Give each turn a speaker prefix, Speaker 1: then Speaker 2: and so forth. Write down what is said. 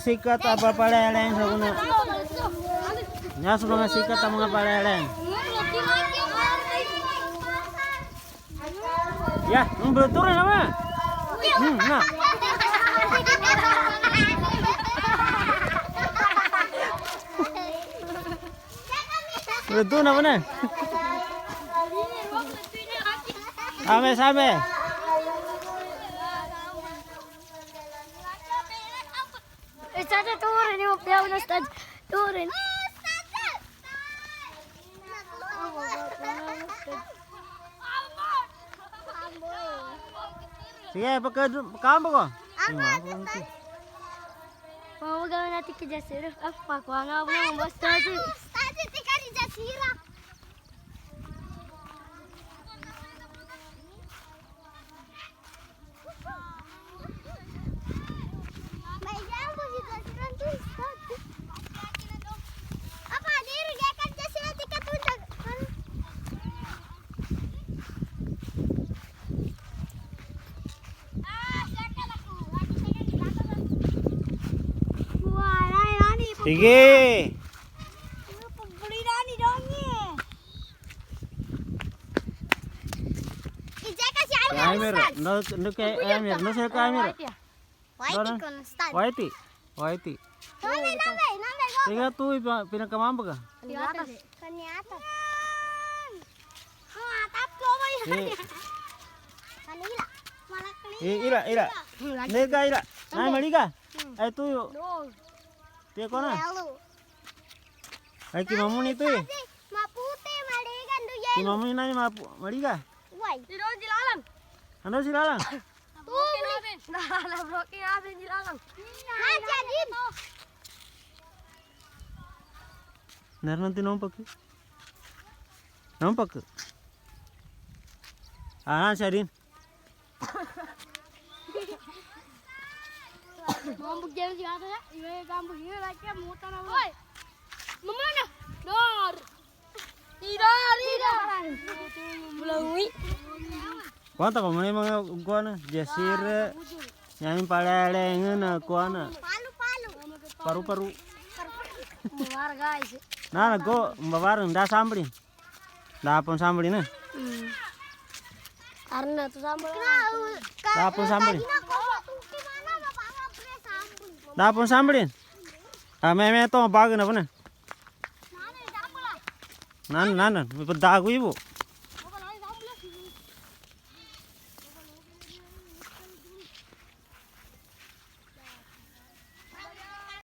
Speaker 1: sikat apa paleleng sabuna. Nya sabuna sikat mga paleleng. Ya, betul nama. Nah. Betul nama nih. Sampai.
Speaker 2: Ustaz turun yung piyaw na Ustaz. Turun.
Speaker 1: Sige, pagkamba ko.
Speaker 2: Mau gawin natin kay Jasira. Pakuha nga po yung Ustaz. Ustaz, tika ni Jasira.
Speaker 1: Sige.
Speaker 2: Beli Rani dongnya. Ijek kasih
Speaker 1: Amir, no kay Amir, no sir kay Amir. Whitey.
Speaker 2: Nambay.
Speaker 1: Tiga tu pinakamamba ka.
Speaker 2: Di atas. Kaniatas. Tatlo ba yun? Kanila. Malaki.
Speaker 1: Ira. Nega ira. Nay maliga. Ay tuyo. Tiya ko na. Ay kimamu ni tu.
Speaker 2: Maputi maligan do yelo.
Speaker 1: Kimamu ni nani maliga.
Speaker 2: Why? Tidak jilalang.
Speaker 1: Ano silalang?
Speaker 2: Blokin natin. Blokin natin jilalang. Jadi.
Speaker 1: Nar nanti nompak. Nompak. Syarin.
Speaker 2: Ngambuk jam siapa ya? Iya ngambuk ini lagi muter apa? Oi, mana? Dor. Tidak. Belum.
Speaker 1: Kuanta ko mani mga kuana, Jasir. Nyamin paleleng na kuana. Paru.
Speaker 2: Mawar guys.
Speaker 1: Nah, go mbabareng da samblin. Da pon samblin na.
Speaker 2: Karena tu sambal.
Speaker 1: Da pon samblin. Da pon samblin. Me to bag na bana. Nan, mi padago ibu.